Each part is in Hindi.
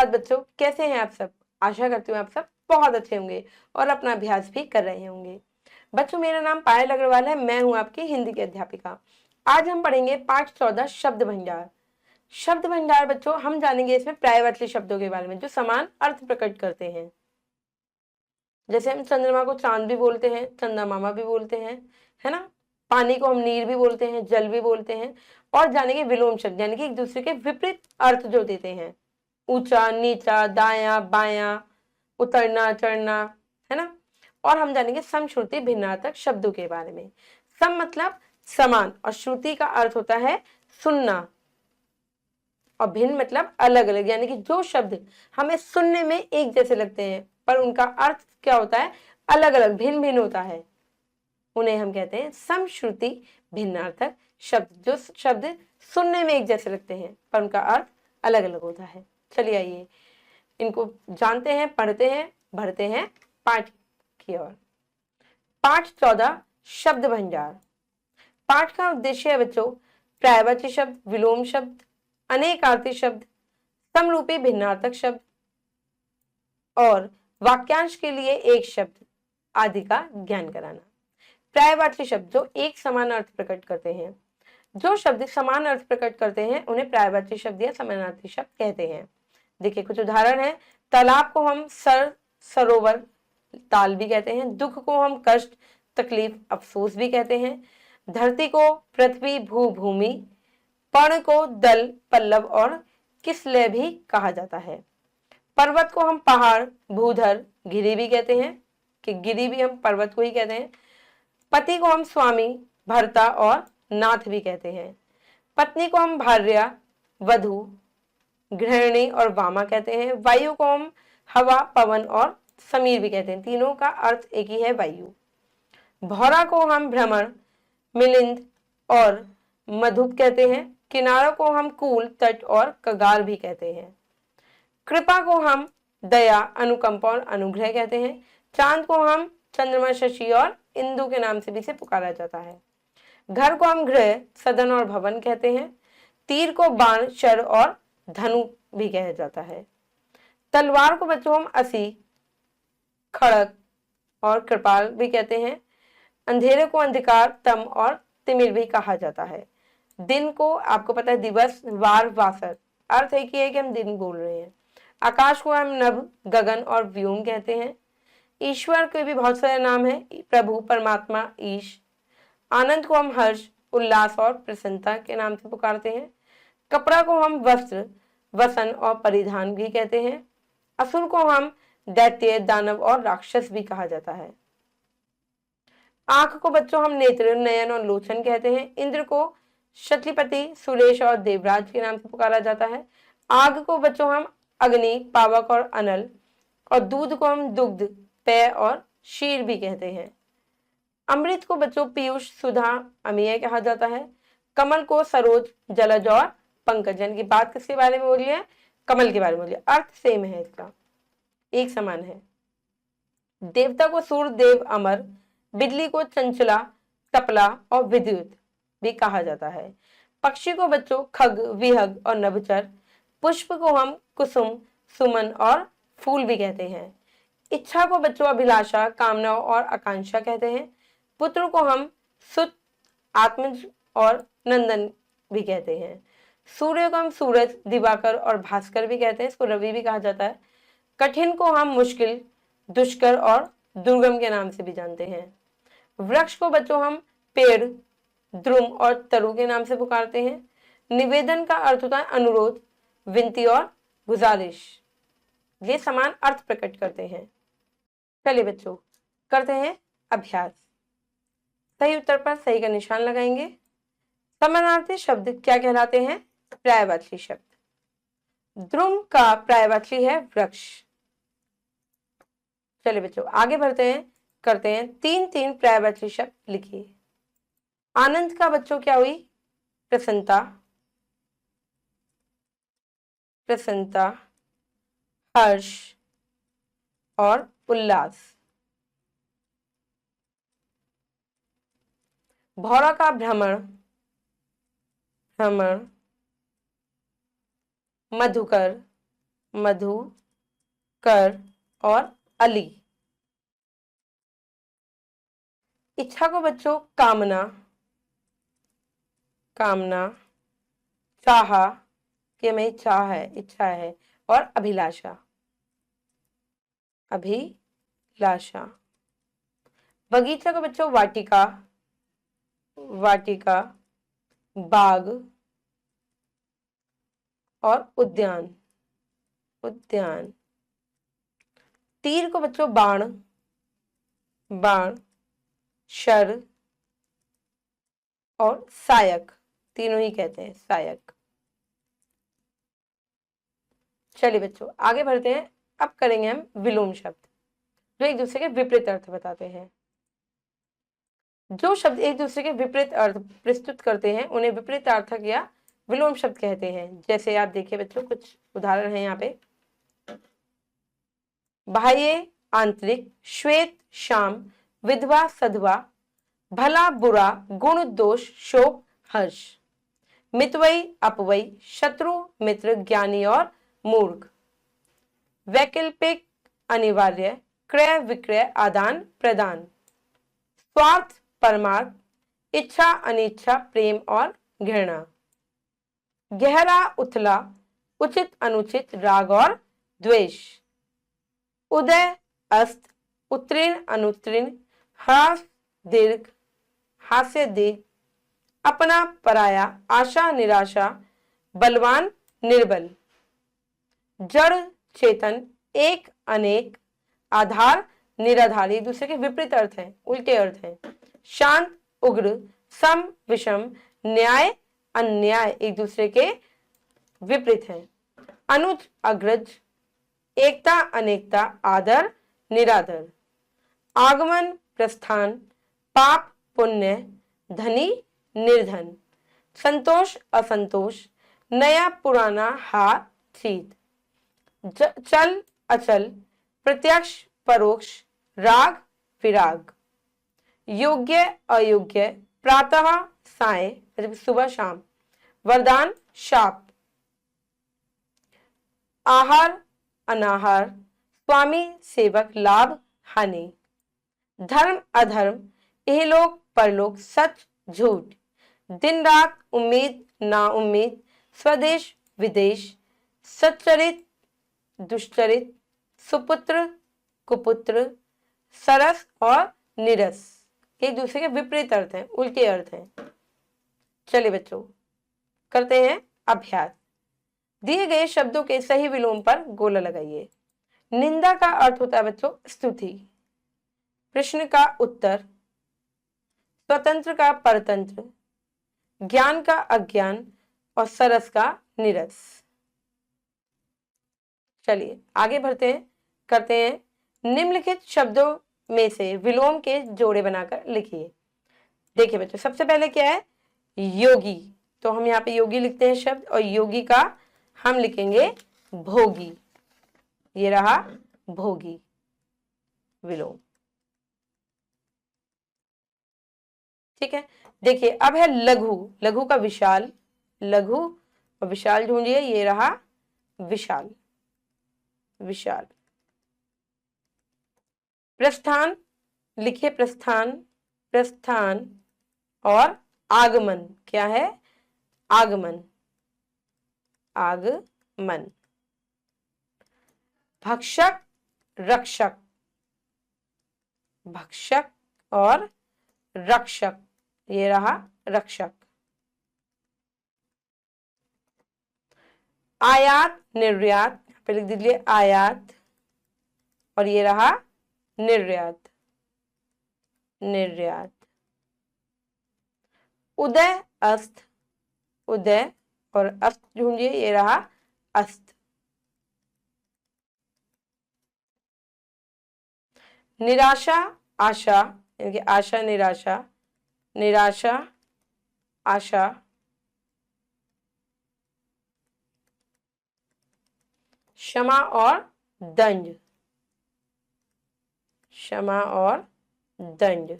सुप्रभात बच्चों, कैसे हैं आप सब। आशा करती हूँ आप सब बहुत अच्छे होंगे और अपना अभ्यास भी कर रहे होंगे। बच्चों, मेरा नाम पायल अग्रवाल है, मैं हूँ आपकी हिंदी की अध्यापिका। आज हम पढ़ेंगे पाठ 14 शब्द भंडार। शब्द भंडार बच्चों, हम जानेंगे इसमें पर्यायवाची शब्दों के बारे में जो समान अर्थ प्रकट करते हैं। जैसे हम चंद्रमा को चांद भी बोलते हैं, चंदा मामा भी बोलते हैं, है ना। पानी को हम नीर भी बोलते हैं, जल भी बोलते हैं। और जानेंगे विलोम शब्द, यानी कि एक दूसरे के विपरीत अर्थ जो देते हैं। ऊंचा, नीचा, दाया, बाया, उतरना, चढ़ना, है ना। और हम जानेंगे समश्रुति भिन्नार्थक शब्दों के बारे में। सम मतलब समान और श्रुति का अर्थ होता है सुनना, और भिन्न मतलब अलग अलग, यानी कि जो शब्द हमें सुनने में एक जैसे लगते हैं पर उनका अर्थ क्या होता है, अलग अलग, भिन्न भिन्न होता है, उन्हें हम कहते हैं समश्रुति भिन्नार्थक शब्द। जो शब्द सुनने में एक जैसे लगते हैं पर उनका अर्थ अलग अलग होता है। चलिए आइए इनको जानते हैं, पढ़ते हैं, बढ़ते हैं पाठ की ओर। पाठ 14 शब्द भंडार। पाठ का उद्देश्य है बच्चों पर्यायवाची शब्द, विलोम शब्द, अनेकार्थी शब्द, समरूपी भिन्नार्थक शब्द और वाक्यांश के लिए एक शब्द आदि का ज्ञान कराना। पर्यायवाची शब्द जो एक समान अर्थ प्रकट करते हैं। जो शब्द समान अर्थ प्रकट करते हैं उन्हें पर्यायवाची शब्द या समानार्थी शब्द कहते हैं। देखिए कुछ उदाहरण है। तालाब को हम सरोवर, ताल भी कहते हैं। दुख को हम कष्ट, तकलीफ, अफसोस भी कहते हैं। धरती को पृथ्वी, भू, भूमि, पर्ण को दल, पल्लव और किसलय भी कहा जाता है। पर्वत को हम पहाड़, भूधर, गिरि भी कहते हैं, कि गिरि भी हम पर्वत को ही कहते हैं। पति को हम स्वामी, भर्ता और नाथ भी कहते हैं। पत्नी को हम भार्या, वधु, गृहिणी और वामा कहते हैं। वायु को हम हवा, पवन और समीर भी कहते हैं। तीनों का अर्थ एक ही है, वायु। भौरा को हम भ्रमण, मिलिंद और मधुप कहते हैं। किनारों को हम कूल, तट और कगार भी कहते हैं। कृपा को हम दया, अनुकंपा और अनुग्रह कहते हैं। चांद को हम चंद्रमा, शशि और इंदु के नाम से भी इसे पुकारा जाता है। घर को हम गृह, सदन और भवन कहते हैं। तीर को बाण, शर और धनु भी कहा जाता है। तलवार को बच्चों हम असी, खड़ग और कृपाल भी कहते हैं। अंधेरे को अंधकार, तम और तिमिर भी कहा जाता है। दिन को आपको पता है दिवस, वार, वासर, अर्थ एक ही है कि हम दिन बोल रहे हैं। आकाश को हम नभ, गगन और व्योम कहते हैं। ईश्वर के भी बहुत सारे नाम हैं, प्रभु, परमात्मा, ईश। आनंद को हम हर्ष, उल्लास और प्रसन्नता के नाम से पुकारते हैं। कपड़ा को हम वस्त्र, वसन और परिधान भी कहते हैं। असुर को हम दैत्य, दानव और राक्षस भी कहा जाता है। आंख को बच्चों हम नेत्र, नयन और लोचन कहते हैं। इंद्र को शत्रुपति, सुरेश और देवराज के नाम से पुकारा जाता है। आग को बच्चों हम अग्नि, पावक और अनल, और दूध को हम दुग्ध, पेय और क्षीर भी कहते हैं। अमृत को बच्चों पीयूष, सुधा, अमीय कहा जाता है। कमल को सरोज, जलज और पंकज, यानी कि बात किसके बारे में बोली है, कमल के बारे में बोली है। अर्थ सेम है, इसका एक समान है। देवता को सूर्य, देव, अमर। बिजली को चंचला, तपला और विद्युत भी कहा जाता है। पक्षी को बच्चों खग, विहग और नभचर। पुष्प को हम कुसुम, सुमन और फूल भी कहते हैं। इच्छा को बच्चों अभिलाषा, कामना और आकांक्षा कहते हैं। पुत्र को हम सुत, आत्मज और नंदन भी कहते हैं। सूर्य को हम सूरज, दिवाकर और भास्कर भी कहते हैं, इसको रवि भी कहा जाता है। कठिन को हम मुश्किल, दुष्कर और दुर्गम के नाम से भी जानते हैं। वृक्ष को बच्चों हम पेड़, द्रुम और तरु के नाम से पुकारते हैं। निवेदन का अर्थ होता है अनुरोध, विनती और गुजारिश। ये समान अर्थ प्रकट करते हैं। चलिए बच्चों करते हैं अभ्यास। सही उत्तर पर सही का निशान लगाएंगे। समानार्थी शब्द क्या कहलाते हैं, पर्यायवाची शब्द। द्रुम का पर्यायवाची है वृक्ष। चलिए बच्चों आगे बढ़ते हैं, करते हैं। तीन तीन पर्यायवाची शब्द लिखिए। आनंद का बच्चों क्या हुई, प्रसन्नता, प्रसन्नता, हर्ष और उल्लास। भौरा का भ्रमण, भ्रमण, मधुकर, मधु, कर और अली। इच्छा को बच्चों कामना, कामना, चाहा कि हमें चाह है, इच्छा है, और अभिलाषा, अभिलाषा। बगीचा को बच्चों वाटिका, वाटिका, बाग और उद्यान, उद्यान। तीर को बच्चों बाण, बाण, शर और सायक, तीनों ही कहते हैं सायक। चलिए बच्चों आगे बढ़ते हैं। अब करेंगे हम विलोम शब्द जो एक दूसरे के विपरीत अर्थ बताते हैं। जो शब्द एक दूसरे के विपरीत अर्थ प्रस्तुत करते हैं उन्हें विपरीत अर्थक या विलोम शब्द कहते हैं। जैसे आप देखिए बच्चों कुछ उदाहरण हैं यहाँ पे। बाह्य आंतरिक, श्वेत श्याम, विधवा सधवा, भला बुरा, गुण दोष, शोक हर्ष। मितवई अपवई, शत्रु मित्र, ज्ञानी और मूर्ख। वैकल्पिक अनिवार्य, क्रय विक्रय, आदान प्रदान। स्वार्थ परमार्थ, इच्छा अनिच्छा, प्रेम और घृणा। गहरा उथला, उचित अनुचित, राग और द्वेष। उदय अस्त, उत्तीर्ण अनुत्तीर्ण, ह्रास दीर्घ, हास्य दीर्घ। अपना पराया, आशा निराशा, बलवान निर्बल। जड़ चेतन, एक अनेक, आधार निराधार, एक दूसरे के विपरीत अर्थ हैं, उल्टे अर्थ हैं। शांत उग्र, सम विषम, न्याय अन्याय, एक दूसरे के विपरीत हैं। अनुज अग्रज, एकता अनेकता, आदर निरादर। आगमन प्रस्थान, पाप पुण्य, धनी निर्धन। संतोष असंतोष, नया पुराना, हार जीत। चल अचल, प्रत्यक्ष परोक्ष, राग विराग। योग्य अयोग्य, प्रातः साय, सुबह शाम। वरदान शाप। आहार अनाहार, स्वामी सेवक, लाभ हानि। धर्म अधर्म, इहलोक परलोक, सच झूठ। दिन रात, उम्मीद ना उम्मीद, स्वदेश विदेश। सच्चरित दुष्चरित, सुपुत्र कुपुत्र, सरस और निरस, एक दूसरे के विपरीत अर्थ हैं, उल्टे अर्थ हैं। चलिए बच्चों करते हैं अभ्यास। दिए गए शब्दों के सही विलोम पर गोला लगाइए। निंदा का अर्थ होता है बच्चों स्तुति, प्रश्न का उत्तर, स्वतंत्र का परतंत्र, ज्ञान का अज्ञान और सरस का निरस। चलिए आगे बढ़ते हैं, करते हैं। निम्नलिखित शब्दों में से विलोम के जोड़े बनाकर लिखिए। देखिए बच्चों सबसे पहले क्या है योगी, तो हम यहाँ पे योगी लिखते हैं शब्द, और योगी का हम लिखेंगे भोगी। ये रहा भोगी विलोम। ठीक है, देखिए अब है लघु, लघु का विशाल, लघु और विशाल ढूंढिए, ये रहा विशाल, विशाल। प्रस्थान लिखिए प्रस्थान, प्रस्थान और आगमन, क्या है आगमन, आगमन। भक्षक रक्षक, भक्षक और रक्षक, ये रहा रक्षक। आयात निर्यात, पे लिख दीजिए आयात, और ये रहा निर्यात, निर्यात। उदय अस्त, उदय और अस्त ढूंढिए, ये रहा अस्त। निराशा आशा, यानी कि आशा निराशा, निराशा आशा। क्षमा और दंड, क्षमा और दंड।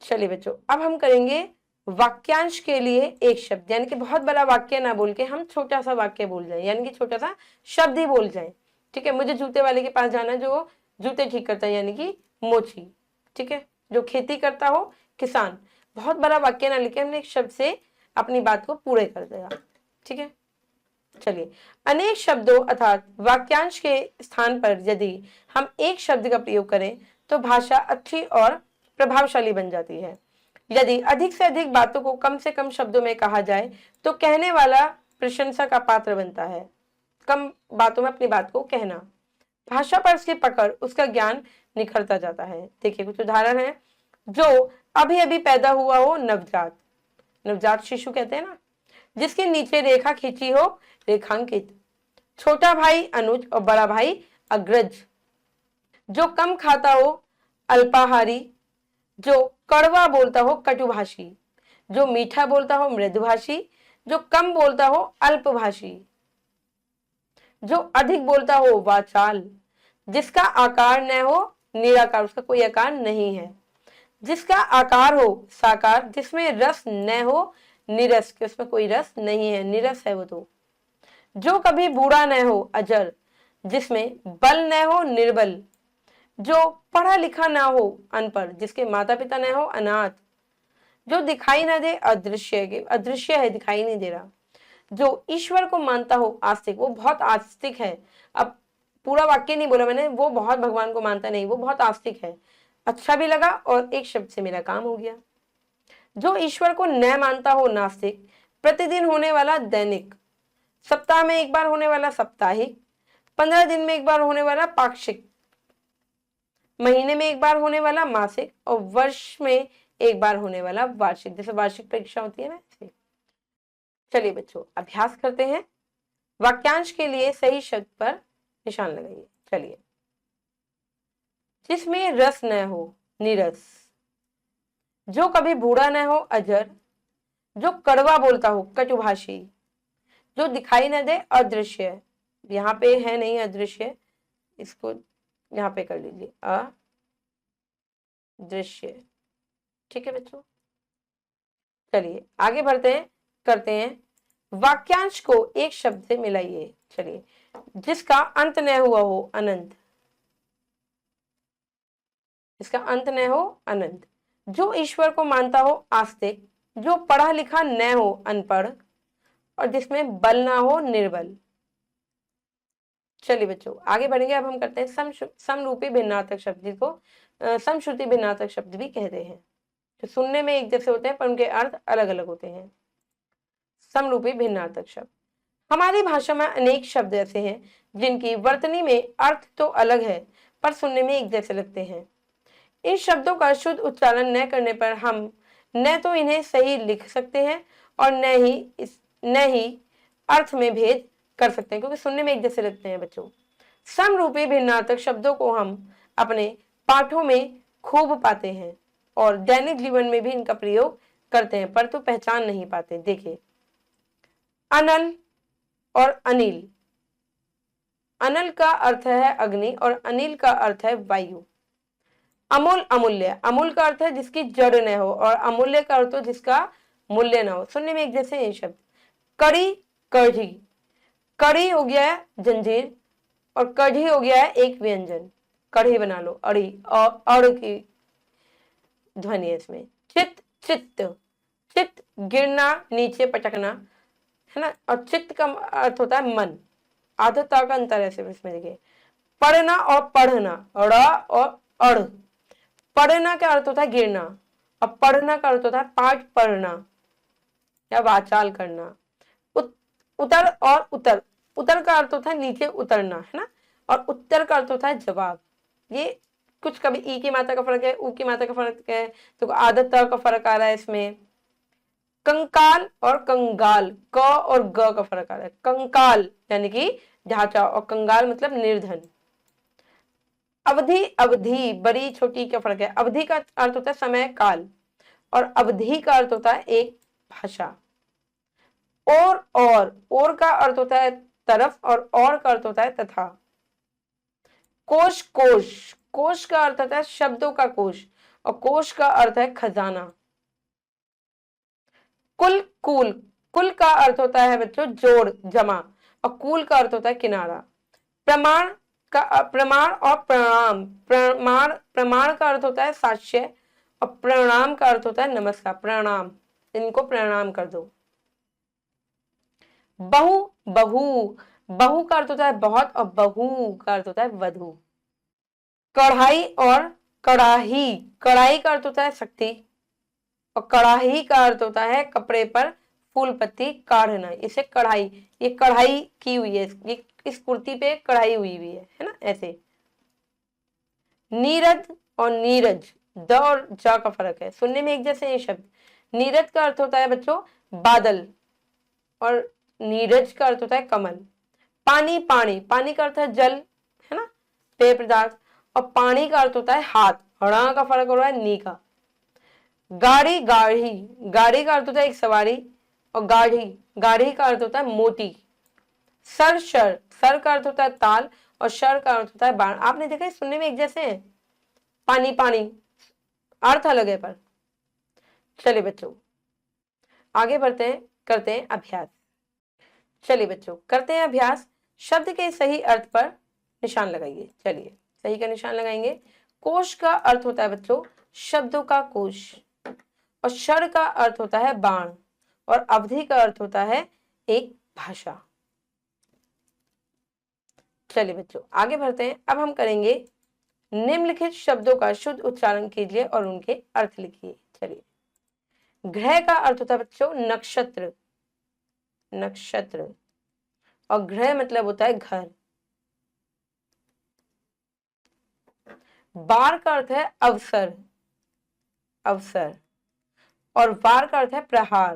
चलिए बच्चों अब हम करेंगे वाक्यांश के लिए एक शब्द, यानी कि बहुत बड़ा वाक्य ना बोल के हम छोटा सा वाक्य बोल जाए, यानी कि छोटा सा शब्द ही बोल जाए। ठीक है, मुझे जूते वाले के पास जाना जो जूते ठीक करता है, यानी कि मोची। ठीक है, जो खेती करता हो, किसान। बहुत बड़ा वाक्य ना लिखे, हमने एक शब्द से अपनी बात को पूरे कर दिया। ठीक है, चलिए, अनेक शब्दों अर्थात वाक्यांश के स्थान पर यदि हम एक शब्द का प्रयोग करें तो भाषा अच्छी और प्रभावशाली बन जाती है। यदि अधिक से अधिक बातों को कम से कम शब्दों में कहा जाए तो कहने वाला प्रशंसा का पात्र बनता है। कम बातों में अपनी बात को कहना, भाषा पर उसकी पकड़, उसका ज्ञान निखरता जाता है। देखिए कुछ उदाहरण है। जो अभी अभी पैदा हुआ हो, नवजात, नवजात शिशु कहते हैं ना, जिसके नीचे रेखा खींची हो, रेखांकित। छोटा भाई अनुज और बड़ा भाई अग्रज। जो कम खाता हो, अल्पाहारी। जो कड़वा बोलता हो, कटुभाषी। जो मीठा बोलता हो, मृदुभाषी। जो कम बोलता हो, अल्पभाषी। जो अधिक बोलता हो, वाचाल। जिसका आकार न हो, निराकार, उसका कोई आकार नहीं है। जिसका आकार हो, साकार। जिसमें रस न हो, निरस, कि उसमें कोई रस नहीं है, निरस है वो तो। जो कभी बूढ़ा न हो, अजर। जिसमें बल न हो, निर्बल। जो पढ़ा लिखा ना हो, अनपढ़। जिसके माता पिता न हो, अनाथ। जो दिखाई ना दे, अदृश्य, अदृश्य है, दिखाई नहीं दे रहा। जो ईश्वर को मानता हो, आस्तिक, वो बहुत आस्तिक है। अब पूरा वाक्य नहीं बोला मैंने, वो बहुत भगवान को मानता नहीं, वो बहुत आस्तिक है। अच्छा भी लगा और एक शब्द से मेरा काम हो गया। जो ईश्वर को न मानता हो, नास्तिक। प्रतिदिन होने वाला, दैनिक। सप्ताह में एक बार होने वाला, साप्ताहिक। 15 दिन में एक बार होने वाला, पाक्षिक। महीने में एक बार होने वाला, मासिक। और वर्ष में एक बार होने वाला, वार्षिक। जैसे वार्षिक परीक्षा होती है ना, ऐसे। चलिए बच्चों, अभ्यास करते हैं। वाक्यांश के लिए सही शब्द पर निशान लगाइए। चलिए, जिसमें रस न हो, नीरस। जो कभी बूढ़ा न हो, अजर। जो कड़वा बोलता हो, कटुभाषी। जो दिखाई न दे, अदृश्य। यहाँ पे है नहीं अदृश्य, इसको यहाँ पे कर लीजिए, अदृश्य। ठीक है बच्चों, चलिए आगे बढ़ते हैं, करते हैं। वाक्यांश को एक शब्द से मिलाइए। चलिए, जिसका अंत न हुआ हो, अनंत। जिसका अंत न हो, अनंत। जो ईश्वर को मानता हो, आस्तिक। जो पढ़ा लिखा न हो, अनपढ़। और जिसमें बल ना हो, निर्बल। चलिए बच्चों, आगे बढ़ेंगे। अब हम करते हैं समरूपी भिन्नार्थक शब्द, जिसको समश्रुति भिन्नार्थक शब्द भी कहते हैं, जो सुनने में एक जैसे होते हैं पर उनके अर्थ अलग अलग होते हैं। समरूपी भिन्नार्थक शब्द। हमारी भाषा में अनेक शब्द ऐसे हैं जिनकी वर्तनी में अर्थ तो अलग है पर सुनने में एक जैसे लगते हैं। इन शब्दों का शुद्ध उच्चारण न करने पर हम न तो इन्हें सही लिख सकते हैं और न ही अर्थ में भेद कर सकते हैं, क्योंकि सुनने में एक जैसे लगते हैं बच्चों। समरूपी भिन्नार्थक शब्दों को हम अपने पाठों में खूब पाते हैं और दैनिक जीवन में भी इनका प्रयोग करते हैं, परंतु पहचान नहीं पाते। देखिए, अनल और अनिल। अनल का अर्थ है अग्नि और अनिल का अर्थ है वायु। अमूल, अमूल्य। अमूल का अर्थ है जिसकी जड़ न हो और अमूल्य का अर्थ हो जिसका मूल्य न हो। सुनने में एक जैसे ये शब्द। कड़ी, कढ़ी। कड़ी हो गया है जंजीर और कढ़ी हो गया है एक व्यंजन। कढ़ी बना लो, अड़ी, और अड़ की ध्वनि है इसमें। चित्त, चित्त। चित्त गिरना, नीचे पटकना, है ना। और चित्त का अर्थ होता है मन। आधता का अंतर है सिर्फ इसमें, देखिए। पढ़ना और पढ़ना, ड़ और अड़। पढ़ना का अर्थ होता है गिरना और पढ़ना का अर्थ होता है पाठ पढ़ना या वाचाल करना। उतर और उतर। उतर का अर्थ होता है नीचे उतरना, है ना। और उत्तर का अर्थ होता है जवाब। ये कुछ कभी ई की मात्रा का फर्क है, ऊ की मात्रा का फर्क है, तो आदत का फर्क आ रहा है इसमें। कंकाल और कंगाल, क और ग का फर्क आ रहा है। कंकाल यानी कि ढांचा और कंगाल मतलब निर्धन। अवधि, अवधि, बड़ी छोटी का फर्क है। अवधि का अर्थ होता है समय काल और अवधि का अर्थ होता है एक भाषा। और का अर्थ होता है तरफ और का अर्थ होता है तथा। कोश, कोश। कोश का अर्थ होता है शब्दों का कोश और कोश का अर्थ है खजाना। कुल कूल, कुल का अर्थ होता है बच्चों जोड़, जमा, और कूल का अर्थ होता है किनारा। प्रमाण प्रमाण और प्रणाम, प्रमाण का अर्थ होता है साक्ष्य, और प्रणाम का अर्थ होता है नमस्कार, प्रणाम, इनको प्रणाम कर दो। बहु, बहु, बहु का अर्थ होता है बहुत, और बहु का अर्थ होता है वधु। कढ़ाई और कड़ाही, कढ़ाई का अर्थ होता है शक्ति, और कढ़ाही का अर्थ होता है कपड़े पर फूल पत्ती काढ़ना, इसे कढ़ाई, ये कढ़ाई की हुई है, ये इस कुर्ती पे कढ़ाई हुई हुई है ना, ऐसे। नीरद और नीरज, द और जा का फर्क है, सुनने में एक जैसे ये शब्द। नीरज का अर्थ होता है बच्चों बादल, और नीरज का अर्थ होता है कमल। पानी, पानी, पानी का अर्थ है जल, है ना, पेय पदार्थ, और पानी का अर्थ होता है हाथ, ड़ा का फर्क हो रहा है नी का। गाड़ी, गाढ़ी, गाड़ी का अर्थ होता है एक सवारी, और गाढ़ी, गाढ़ी का अर्थ होता है मोती। सर, शर, सर का अर्थ होता है ताल, और शर का अर्थ होता है बाण। आपने देखा है सुनने में एक जैसे हैं, पानी, पानी, अर्थ अलग है पर। चलिए बच्चों आगे बढ़ते हैं, करते हैं अभ्यास। चलिए बच्चों करते हैं अभ्यास। शब्द के सही अर्थ पर निशान लगाइए। चलिए सही का निशान लगाएंगे। कोश का अर्थ होता है बच्चों शब्दों का कोश, और शर का अर्थ होता है बाण, और अवधि का अर्थ होता है एक भाषा। चलिए बच्चों आगे बढ़ते हैं। अब हम करेंगे निम्नलिखित शब्दों का शुद्ध उच्चारण कीजिए और उनके अर्थ लिखिए। चलिए, ग्रह का अर्थ होता है बच्चों नक्षत्र, नक्षत्र, और ग्रह मतलब होता है घर। बार का अर्थ है अवसर, अवसर, और वार का अर्थ है प्रहार,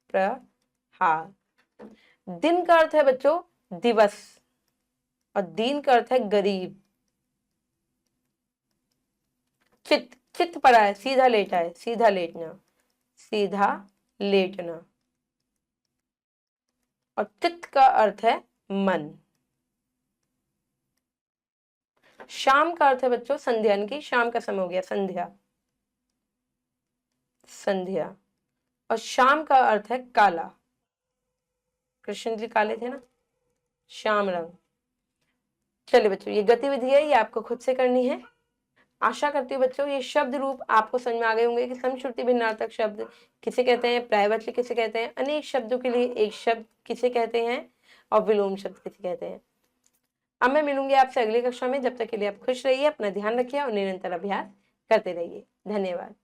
प्रहार। दिन का अर्थ है बच्चों दिवस, और दीन का अर्थ है गरीब। चित्त, चित्त पड़ा है सीधा लेटा है, सीधा लेटना, सीधा लेटना, और चित्त का अर्थ है मन। शाम का अर्थ है बच्चों संध्या, यानी कि शाम का समय हो गया, संध्या, संध्या, और शाम का अर्थ है काला, कृष्ण जी काले थे ना, श्याम रंग। चलिए बच्चों ये गतिविधि है, ये आपको खुद से करनी है। आशा करती हूँ बच्चों ये शब्द रूप आपको समझ में आ गए होंगे कि समश्रुति भिन्नार्थक शब्द किसे कहते हैं, पर्यायवाची किसे कहते हैं, अनेक शब्दों के लिए एक शब्द किसे कहते हैं, और विलोम शब्द किसे कहते हैं। अब मैं मिलूंगी आपसे अगली कक्षा में। जब तक के लिए आप खुश रहिए, अपना ध्यान रखिए और निरंतर अभ्यास करते रहिए। धन्यवाद।